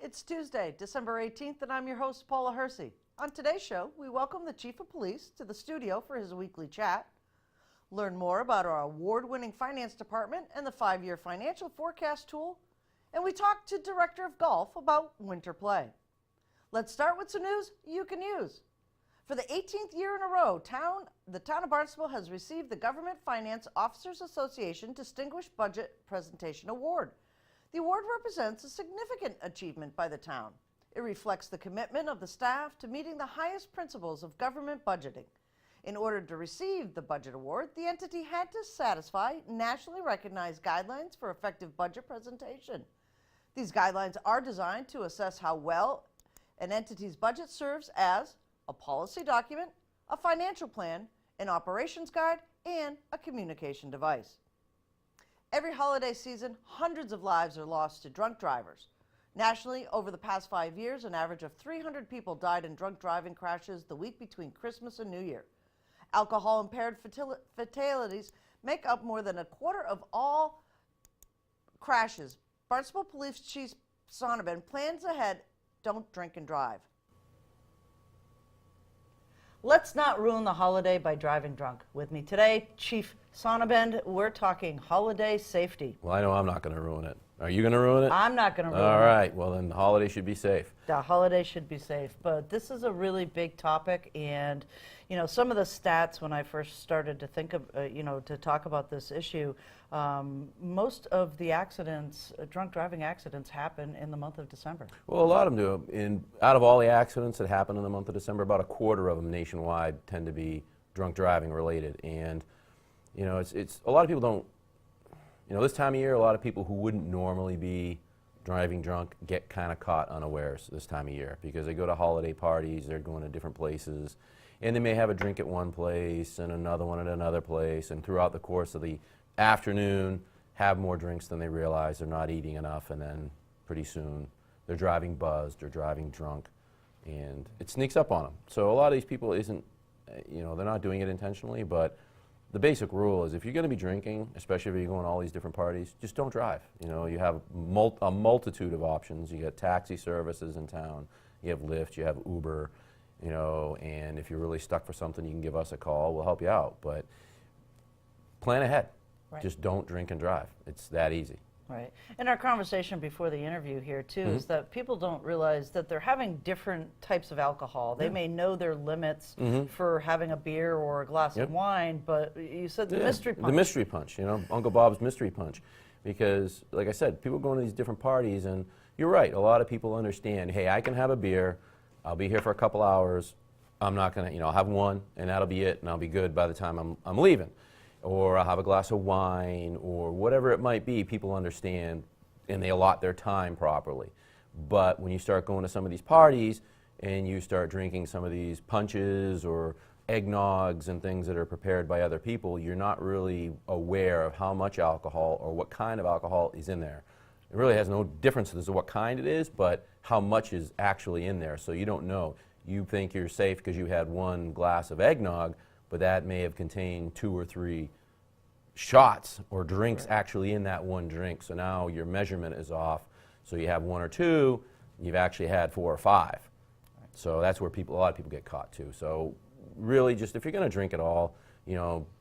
It's Tuesday, December 18th, and I'm your host, Paula Hersey. On today's show, we welcome the Chief of Police to the studio for his weekly chat, learn more about our award-winning finance department and the 5-year financial forecast tool, and we talk to Director of Golf about winter play. Let's start with some news you can use. For the 18th year in a row, the town of Barnstable has received the Government Finance Officers Association Distinguished Budget Presentation Award. The award represents a significant achievement by the town. It reflects the commitment of the staff to meeting the highest principles of government budgeting. In order to receive the budget award, the entity had to satisfy nationally recognized guidelines for effective budget presentation. These guidelines are designed to assess how well an entity's budget serves as a policy document, a financial plan, an operations guide, and a communication device. Every holiday season, hundreds of lives are lost to drunk drivers. Nationally, over the past 5 years, an average of 300 people died in drunk driving crashes the week between Christmas and New Year. Alcohol-impaired fatalities make up more than a quarter of all crashes. Barnstable Police Chief Sonnabend plans ahead, don't drink and drive. Let's not ruin the holiday by driving drunk. With me today, Chief Sonnabend, we're talking holiday safety. Well, I know I'm not going to ruin it. Are you going to ruin it? I'm not going to ruin it. All right. Well, then the holiday should be safe. The holiday should be safe. But this is a really big topic. And, you know, some of the stats when I first started to think of, to talk about this issue, most of the accidents, drunk driving accidents, happen in the month of December. Well, a lot of them do. Out of all the accidents that happen in the month of December, about a quarter of them nationwide tend to be drunk driving related. And, you know, it's a lot of people don't. You know, this time of year, a lot of people who wouldn't normally be driving drunk get kind of caught unawares this time of year because they go to holiday parties, they're going to different places, and they may have a drink at one place and another one at another place, and throughout the course of the afternoon have more drinks than they realize. They're not eating enough, and then pretty soon they're driving buzzed or driving drunk, and it sneaks up on them. So a lot of these people isn't, they're not doing it intentionally, but the basic rule is if you're going to be drinking, especially if you're going to all these different parties, just don't drive. You know, you have a multitude of options. You get taxi services in town. You have Lyft, you have Uber, and if you're really stuck for something, you can give us a call. We'll help you out. But plan ahead. Right. Just don't drink and drive. It's that easy. Right. And our conversation before the interview here, too, is that people don't realize that they're having different types of alcohol. They may know their limits for having a beer or a glass of wine, but you said the mystery punch. The mystery punch, Uncle Bob's mystery punch. Because, like I said, people go to these different parties, and you're right, a lot of people understand, hey, I can have a beer, I'll be here for a couple hours, I'm not going to, I'll have one, and that'll be it, and I'll be good by the time I'm leaving. Or I'll have a glass of wine, or whatever it might be. People understand, and they allot their time properly. But when you start going to some of these parties, and you start drinking some of these punches or eggnogs and things that are prepared by other people, you're not really aware of how much alcohol or what kind of alcohol is in there. It really has no difference as to what kind it is, but how much is actually in there. So you don't know. You think you're safe because you had one glass of eggnog, but that may have contained 2 or 3 shots or drinks actually in that one drink. So now your measurement is off. So you have 1 or 2, you've actually had 4 or 5. Right. So that's where a lot of people get caught too. So really, just if you're going to drink at all,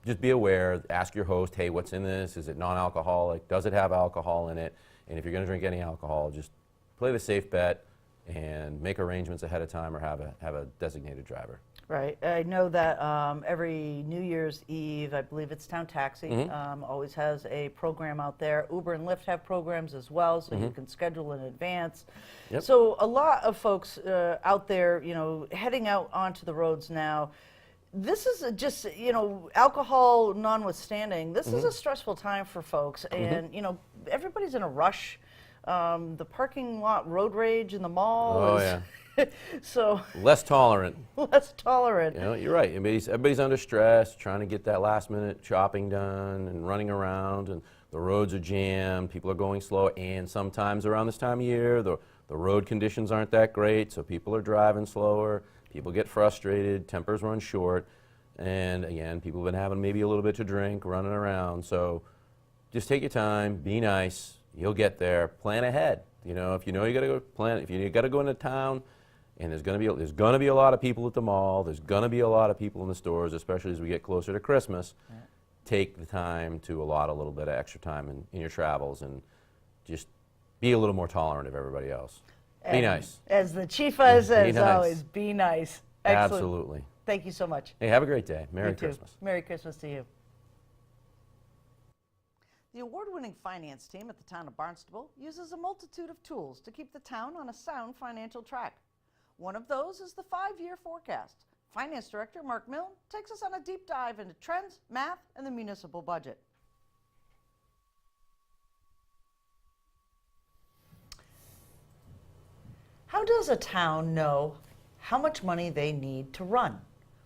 just be aware. Ask your host, hey, what's in this? Is it non-alcoholic? Does it have alcohol in it? And if you're going to drink any alcohol, just play the safe bet and make arrangements ahead of time or have a designated driver. Right. I know that every New Year's Eve, I believe it's Town Taxi, always has a program out there. Uber and Lyft have programs as well, so you can schedule in advance. Yep. So a lot of folks out there, heading out onto the roads now, this is just, alcohol notwithstanding, this is a stressful time for folks. And, everybody's in a rush. The parking lot road rage in the mall is... So less tolerant. Less tolerant. You're right. Everybody's under stress, trying to get that last-minute shopping done and running around, and the roads are jammed. People are going slow, and sometimes around this time of year, the road conditions aren't that great, so people are driving slower. People get frustrated. Tempers run short, and again, people have been having maybe a little bit to drink, running around. So just take your time, be nice. You'll get there. Plan ahead. You know, if you know you got to go plan, if you got to go into town, and there's going to be a lot of people at the mall. There's going to be a lot of people in the stores, especially as we get closer to Christmas. Yeah. Take the time to allot a little bit of extra time in your travels, and just be a little more tolerant of everybody else. Be nice. As the chief says always, be nice. Excellent. Absolutely. Thank you so much. Hey, have a great day. Merry Christmas. Merry Christmas to you. The award-winning finance team at the town of Barnstable uses a multitude of tools to keep the town on a sound financial track. One of those is the 5-year forecast. Finance Director Mark Milne takes us on a deep dive into trends, math, and the municipal budget. How does a town know how much money they need to run?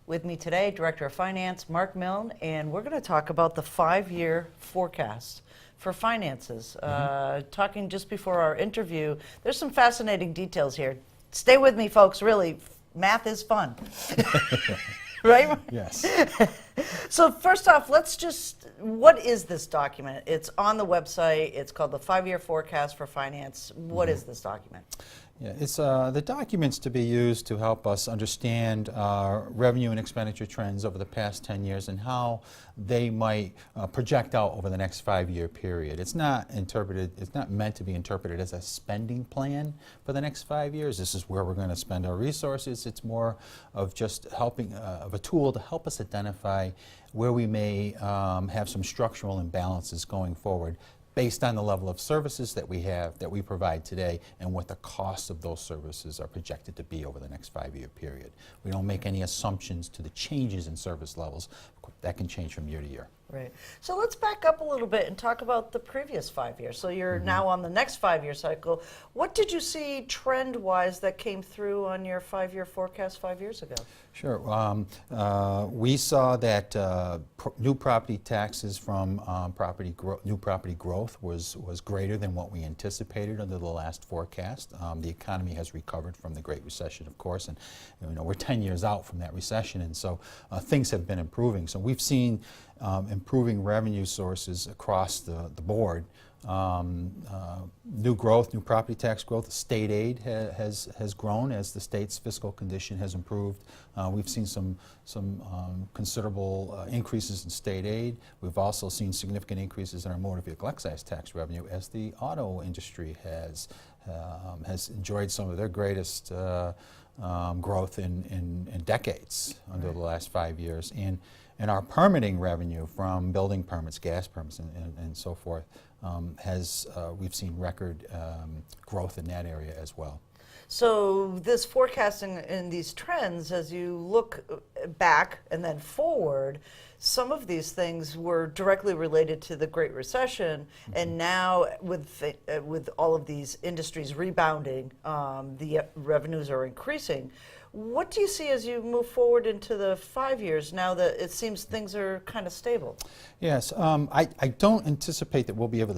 With me today, Director of Finance Mark Milne, and we're going to talk about the 5-year forecast for finances. Talking just before our interview, there's some fascinating details here. Stay with me, folks. Really, math is fun. Right? Yes. So first off, what is this document? It's on the website. It's called the 5-year forecast for finance. What is this document? Yeah, it's the documents to be used to help us understand revenue and expenditure trends over the past 10 years and how they might project out over the next 5-year period. It's not meant to be interpreted as a spending plan for the next 5 years. This is where we're going to spend our resources. It's more of just helping, of a tool to help us identify where we may have some structural imbalances going forward, based on the level of services that we have, that we provide today, and what the costs of those services are projected to be over the next 5-year period. We don't make any assumptions to the changes in service levels. That can change from year to year. Right. So let's back up a little bit and talk about the previous 5 years. So you're now on the next 5-year cycle. What did you see trend-wise that came through on your 5-year forecast 5 years ago? Sure. We saw that new property taxes from new property growth was greater than what we anticipated under the last forecast. The economy has recovered from the Great Recession, of course, and we're 10 years out from that recession, and so things have been improving. So we've seen improving revenue sources across the board. New growth, new property tax growth, state aid has grown as the state's fiscal condition has improved. We've seen some considerable increases in state aid. We've also seen significant increases in our motor vehicle excise tax revenue as the auto industry has enjoyed some of their greatest growth in decades under the last 5 years. And our permitting revenue from building permits, gas permits, and so forth, we've seen record growth in that area as well. So this forecasting and these trends, as you look back and then forward, some of these things were directly related to the Great Recession, and now with all of these industries rebounding, the revenues are increasing. What do you see as you move forward into the 5 years now that it seems things are kind of stable? Yes, I don't anticipate that we'll be able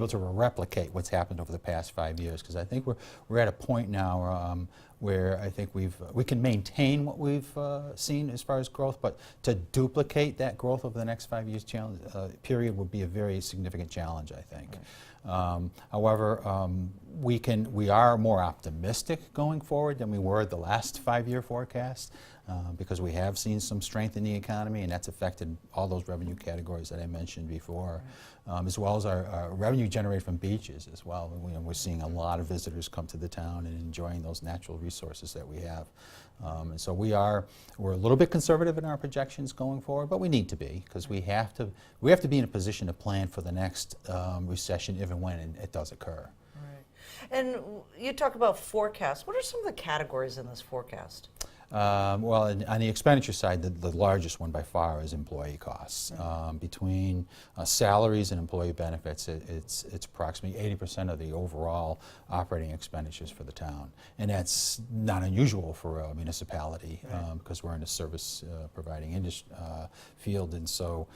to replicate what's happened over the past 5 years, because I think we're at a point now where I think we can maintain what we've seen as far as growth, but to duplicate that growth over the next 5 years period would be a very significant challenge, I think. Right. However, we are more optimistic going forward than we were the last 5-year forecast, because we have seen some strength in the economy, and that's affected all those revenue categories that I mentioned before, as well as our revenue generated from beaches as well. We're seeing a lot of visitors come to the town and enjoying those natural resources that we have. And so we're a little bit conservative in our projections going forward, but we need to be, because we have to be in a position to plan for the next recession if and when it does occur. Right. And you talk about forecasts. What are some of the categories in this forecast? Well, on the expenditure side, the largest one by far is employee costs. Between salaries and employee benefits, it's approximately 80% of the overall operating expenditures for the town. And that's not unusual for a municipality, because we're in a service providing field. And so,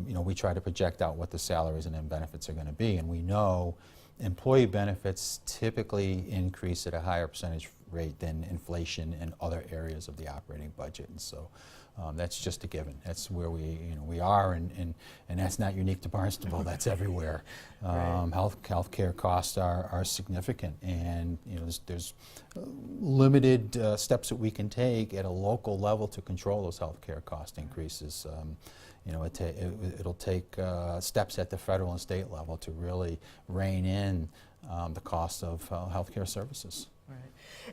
we try to project out what the salaries and then benefits are going to be. And we know employee benefits typically increase at a higher percentage rate than inflation in other areas of the operating budget. And so that's just a given. That's where we are, and that's not unique to Barnstable. That's everywhere. Right. Healthcare costs are significant, and there's limited steps that we can take at a local level to control those healthcare cost increases. It'll take steps at the federal and state level to really rein in the cost of healthcare services. Right.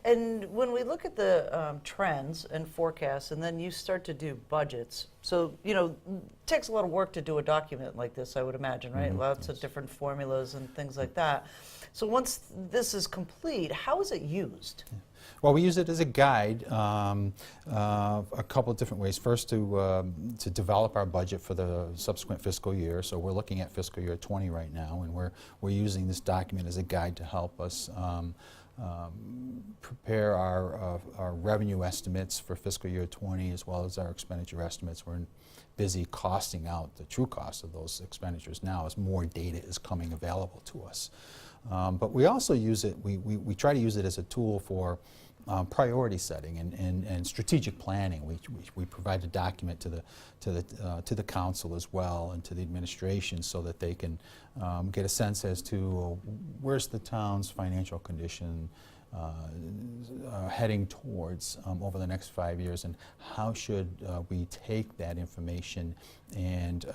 And when we look at the trends and forecasts, and then you start to do budgets, so, it takes a lot of work to do a document like this, I would imagine, right? Mm-hmm. Lots of different formulas and things like that. So once this is complete, how is it used? Yeah. Well, we use it as a guide a couple of different ways. First, to develop our budget for the subsequent fiscal year. So we're looking at fiscal year 20 right now, and we're using this document as a guide to help us prepare our revenue estimates for fiscal year 20 as well as our expenditure estimates. We're busy costing out the true cost of those expenditures now as more data is coming available to us. But we also use it, we try to use it as a tool for priority setting and strategic planning. We provide a document to the council as well and to the administration so that they can get a sense as to where's the town's financial condition heading towards over the next 5 years, and how should we take that information and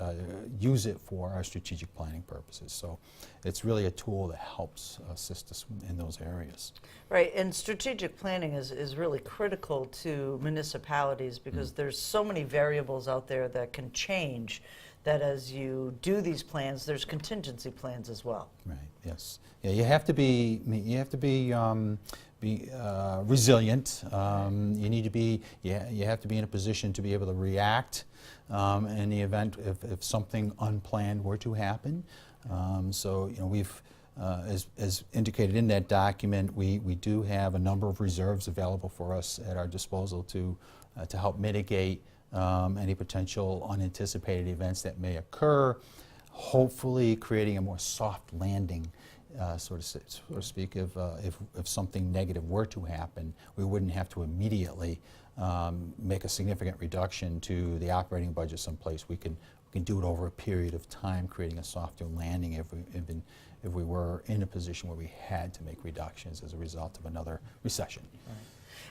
use it for our strategic planning purposes. So it's really a tool that helps assist us in those areas. Right, and strategic planning is really critical to municipalities because there's so many variables out there that can change, that as you do these plans, there's contingency plans as well. Right. Yes. Yeah. You have to be resilient. You need to be. You have to be in a position to be able to react in the event if something unplanned were to happen. So we've. As indicated in that document, we do have a number of reserves available for us at our disposal to help mitigate any potential unanticipated events that may occur, hopefully creating a more soft landing, so to speak. If something negative were to happen, we wouldn't have to immediately make a significant reduction to the operating budget someplace. We can do it over a period of time, creating a softer landing if we were in a position where we had to make reductions as a result of another recession. Right.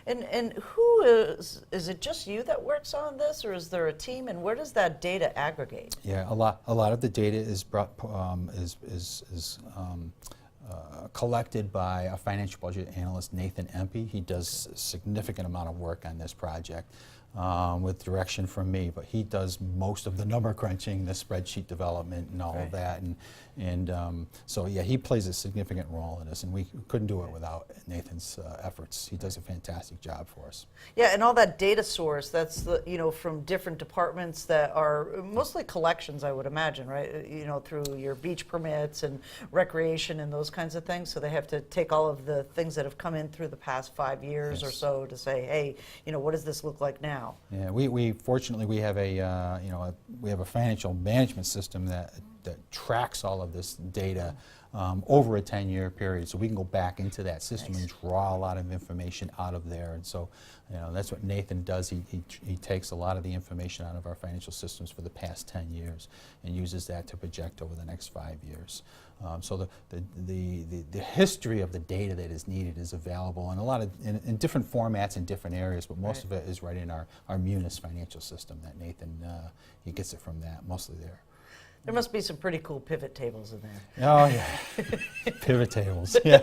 And who is it just you that works on this, or is there a team, and where does that data aggregate? Yeah, a lot of the data is collected by a financial budget analyst, Nathan Empey. He does a significant amount of work on this project with direction from me, but he does most of the number crunching, the spreadsheet development, and all of that. So yeah, he plays a significant role in this, and we couldn't do it without Nathan's efforts. He does a fantastic job for us. Yeah, and all that data source, that's from different departments that are mostly collections, I would imagine, right? Through your beach permits and recreation and those kinds of things. So they have to take all of the things that have come in through the past 5 years or so to say, hey, what does this look like now? Yeah, we fortunately we have a financial management system that tracks all of this data over a 10-year period, so we can go back into that system and draw a lot of information out of there. And so that's what Nathan does. He takes a lot of the information out of our financial systems for the past 10 years and uses that to project over the next 5 years. So the history of the data that is needed is available in different formats in different areas, but most of it is right in our Munis financial system that Nathan, he gets it from that, mostly there. There must be some pretty cool pivot tables in there. Oh yeah, pivot tables. Yeah.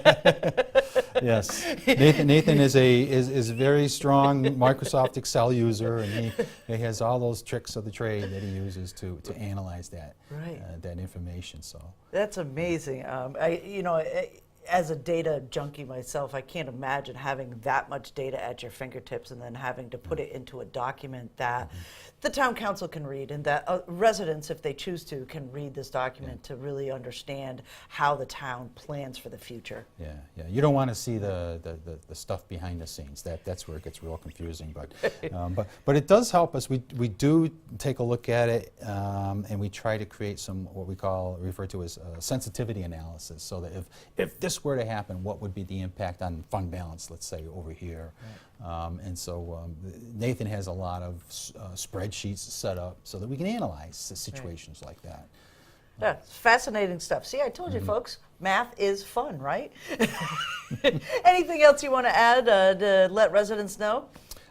Yes, Nathan is a very strong Microsoft Excel user, and he has all those tricks of the trade that he uses to analyze that that information. So that's amazing. As a data junkie myself, I can't imagine having that much data at your fingertips and then having to put it into a document that the town council can read, and that residents, if they choose to, can read this document to really understand how the town plans for the future. Yeah. You don't want to see the stuff behind the scenes. That's where it gets real confusing. But it does help us. We do take a look at it, and we try to create some what we refer to as sensitivity analysis, so that if this this were to happen, what would be the impact on fund balance, let's say, over here? And so Nathan has a lot of spreadsheets set up so that we can analyze situations like that. Yeah, it's fascinating stuff. See, I told you, folks, math is fun, right? Anything else you want to add to let residents know?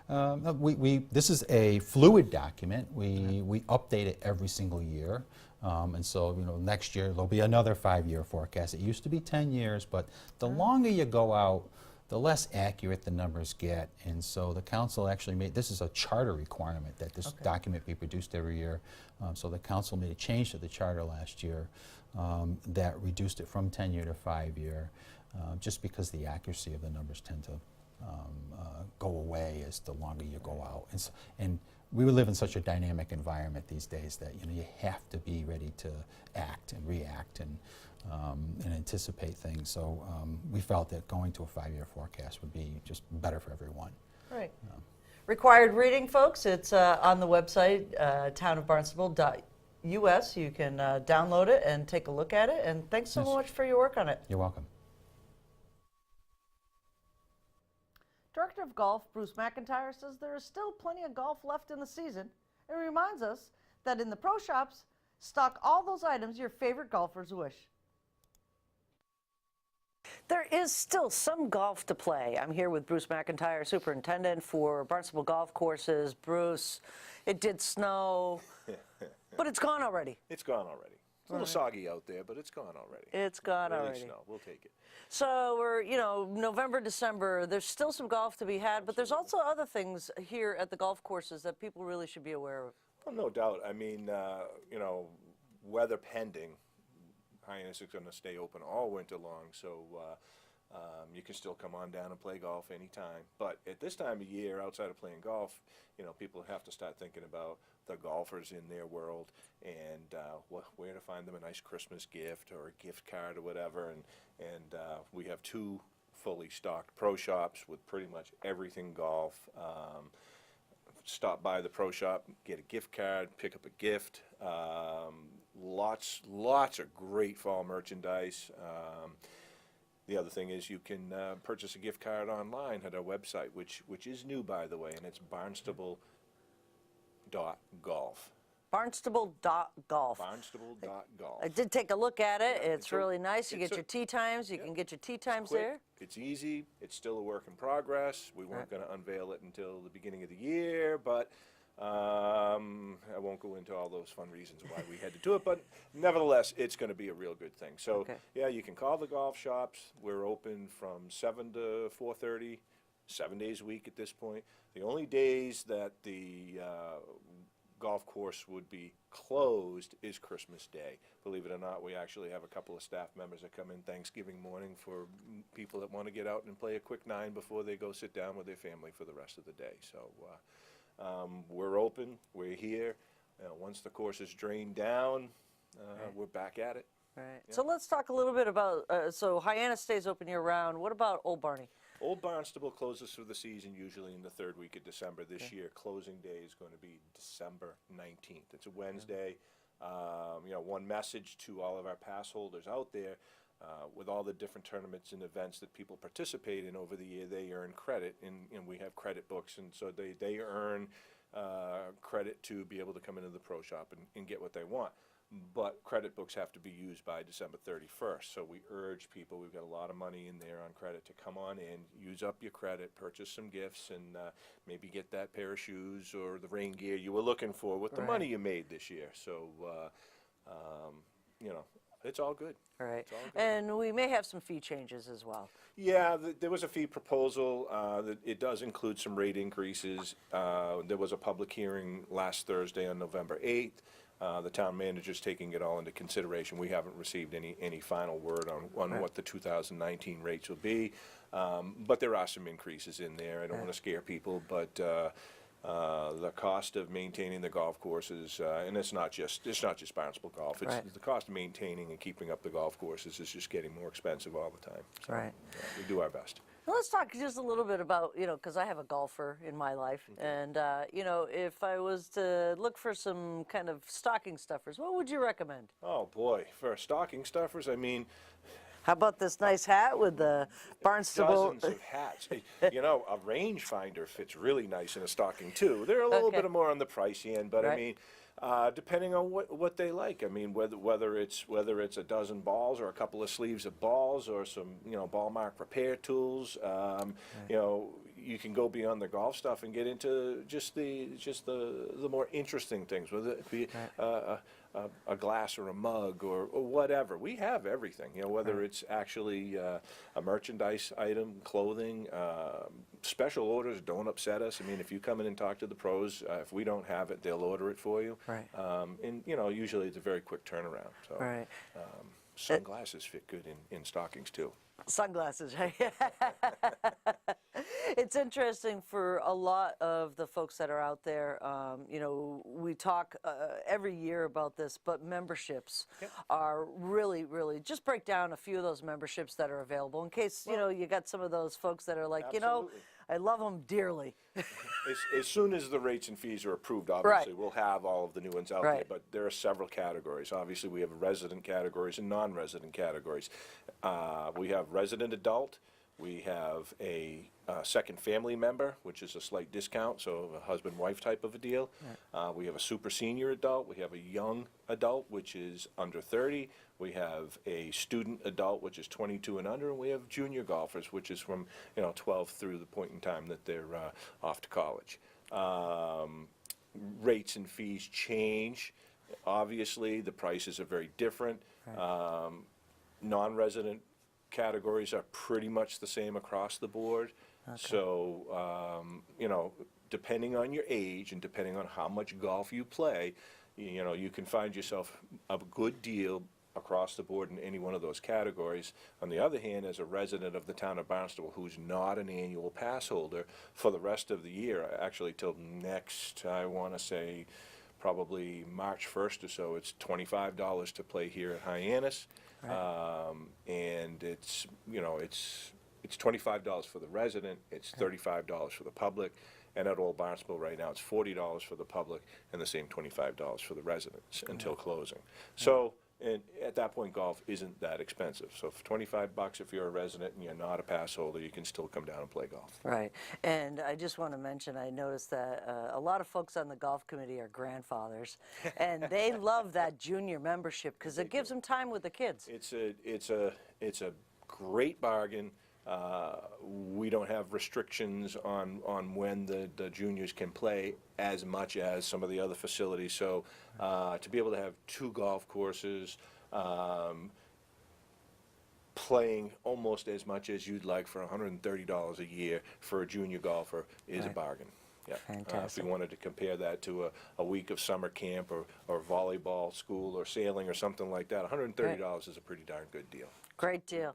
This is a fluid document. We update it every single year. And so, next year there'll be another 5-year forecast. It used to be 10 years, but the longer you go out, the less accurate the numbers get. And so the council actually made, this is a charter requirement that this document be produced every year. So the council made a change to the charter last year that reduced it from 10-year to 5-year, just because the accuracy of the numbers tend to go away as the longer you go out. And we live in such a dynamic environment these days that you have to be ready to act and react and anticipate things. So we felt that going to a 5-year forecast would be just better for everyone. Right. Required reading, folks. It's on the website, townofbarnstable.us. You can download it and take a look at it. And thanks so much for your work on it. You're welcome. Director of Golf Bruce McIntyre says there is still plenty of golf left in the season and reminds us that in the pro shops, stock all those items your favorite golfers wish. There is still some golf to play. I'm here with Bruce McIntyre, Superintendent for Barnstable Golf Courses. Bruce, it did snow, but it's gone already. It's gone already. It's a little soggy out there, but it's gone already. It's gone Really already. snow. We'll take it. So we're, November, December, there's still some golf to be had, but there's also other things here at the golf courses that people really should be aware of. Well, no doubt. I mean, weather pending, Hyannis is going to stay open all winter long, so you can still come on down and play golf anytime. But at this time of year, outside of playing golf, people have to start thinking about the golfers in their world and where to find them a nice Christmas gift or a gift card or whatever. And we have 2 fully stocked pro shops with pretty much everything golf. Stop by the pro shop, get a gift card, pick up a gift. Lots of great fall merchandise. The other thing is you can purchase a gift card online at our website, which is new, by the way, and it's barnstable.golf. Barnstable.golf. Barnstable.golf. I did take a look at it. Yeah, it's really nice. You get your tee times. You can get your tee times quick, there. It's easy. It's still a work in progress. We weren't going to unveil it until the beginning of the year, but I won't go into all those fun reasons why we had to do it, but nevertheless, it's going to be a real good thing. So, yeah, you can call the golf shops. We're open from 7 to 4:30, 7 days a week at this point. The only days that the golf course would be closed is Christmas Day. Believe it or not, we actually have a couple of staff members that come in Thanksgiving morning for people that want to get out and play a quick 9 before they go sit down with their family for the rest of the day. So we're open, we're here. Once the course is drained down, we're back at it. Right. Yeah. So let's talk a little bit about, so Hyannis stays open year-round. What about Old Barney? Old Barnstable closes for the season usually in the 3rd week of December. This year, closing day is going to be December 19th. It's a Wednesday. One message to all of our pass holders out there, with all the different tournaments and events that people participate in over the year, they earn credit, and we have credit books, and so they earn credit to be able to come into the pro shop and get what they want. But credit books have to be used by December 31st, so we urge people, we've got a lot of money in there on credit, to come on in, use up your credit, purchase some gifts, and maybe get that pair of shoes or the rain gear you were looking for with the money you made this year. So, it's all good. All right. It's all good. And we may have some fee changes as well. Yeah, there was a fee proposal. It does include some rate increases. There was a public hearing last Thursday on November 8th. The town manager's taking it all into consideration. We haven't received any final word on what the 2019 rates will be, but there are some increases in there. I don't want to scare people, but the cost of maintaining the golf courses, and it's not just Barnstable Golf. It's the cost of maintaining and keeping up the golf courses is just getting more expensive all the time. So, we do our best. Well, let's talk just a little bit about, because I have a golfer in my life, and, if I was to look for some kind of stocking stuffers, what would you recommend? Oh, boy. For stocking stuffers, I mean, How about this nice hat with the Barnstable? Dozens of hats. You know, a rangefinder fits really nice in a stocking too. They're a little Okay. bit more on the pricey end, but I Right. mean, depending on what they like. I mean, whether it's a dozen balls or a couple of sleeves of balls or some ball mark repair tools. You know, you can go beyond the golf stuff and get into just the more interesting things, whether it be a glass or a mug or whatever. We have everything. You know, whether it's actually a merchandise item, clothing, special orders don't upset us. I mean, if you come in and talk to the pros, if we don't have it, they'll order it for you. Right. And usually it's a very quick turnaround. So Right. sunglasses fit good in stockings too. Sunglasses, right? It's interesting for a lot of the folks that are out there. We talk every year about this, but memberships are really, just break down a few of those memberships that are available in case, you got some of those folks that are like, Absolutely. I love them dearly. As soon as the rates and fees are approved, obviously, we'll have all of the new ones out there, Right. but there are several categories. Obviously, we have resident categories and non-resident categories. We have resident adult, we have a second family member, which is a slight discount, so a husband-wife type of a deal. We have a super senior adult, we have a young adult, which is under 30, we have a student adult, which is 22 and under, and we have junior golfers, which is from 12 through the point in time that they're off to college. Rates and fees change. Obviously, the prices are very different. Non-resident categories are pretty much the same across the board. So, depending on your age and depending on how much golf you play, you can find yourself a good deal across the board in any one of those categories. On the other hand, as a resident of the town of Barnstable who's not an annual pass holder, for the rest of the year, actually till next, I want to say, probably March 1st or so, it's $25 to play here at Hyannis. And it's $25 for the resident, it's $35 for the public, and at Old Barnstable right now, it's $40 for the public and the same $25 for the residents until closing. So, and at that point, golf isn't that expensive. So for $25, if you're a resident and you're not a pass holder, you can still come down and play golf. Right. And I just want to mention, I noticed that a lot of folks on the golf committee are grandfathers, and they love that junior membership because it gives them time with the kids. It's a great bargain. We don't have restrictions on when the juniors can play as much as some of the other facilities. So to be able to have 2 golf courses, playing almost as much as you'd like for $130 a year for a junior golfer is a bargain. Yeah. Fantastic. If we wanted to compare that to a week of summer camp or volleyball school or sailing or something like that, $130 is a pretty darn good deal. Great deal.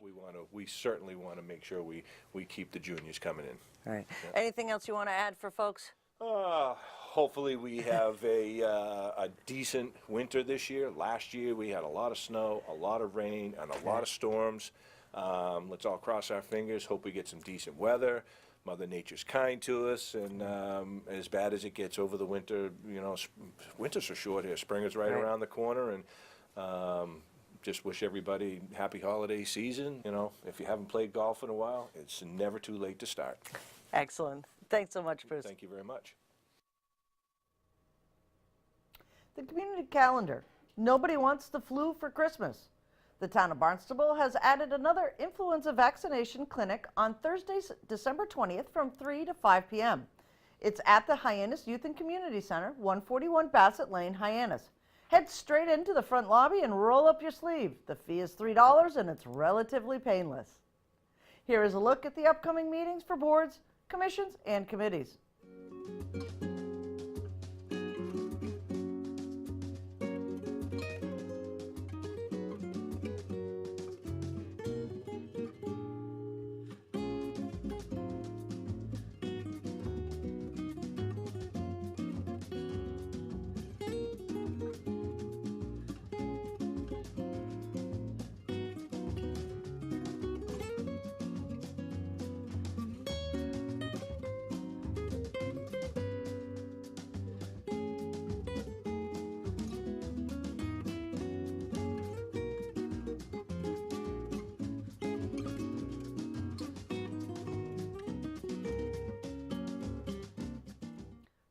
We certainly want to make sure we keep the juniors coming in. All right. Anything else you want to add for folks? Hopefully we have a decent winter this year. Last year we had a lot of snow, a lot of rain, and a lot of storms. Let's all cross our fingers, hope we get some decent weather. Mother Nature's kind to us, and as bad as it gets over the winter, winters are short here. Spring is right around the corner, and just wish everybody happy holiday season. If you haven't played golf in a while, it's never too late to start. Excellent. Thanks so much, Bruce. Thank you very much. The community calendar. Nobody wants the flu for Christmas. The town of Barnstable has added another influenza vaccination clinic on Thursday, December 20th from 3 to 5 p.m. It's at the Hyannis Youth and Community Center, 141 Bassett Lane, Hyannis. Head straight into the front lobby and roll up your sleeve. The fee is $3 and it's relatively painless. Here is a look at the upcoming meetings for boards, commissions, and committees.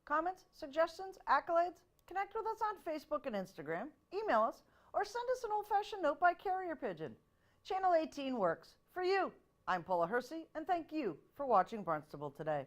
Comments, suggestions, accolades? Connect with us on Facebook and Instagram, email us, or send us an old-fashioned note by carrier pigeon. Channel 18 works for you. I'm Paula Hersey, and thank you for watching Barnstable Today.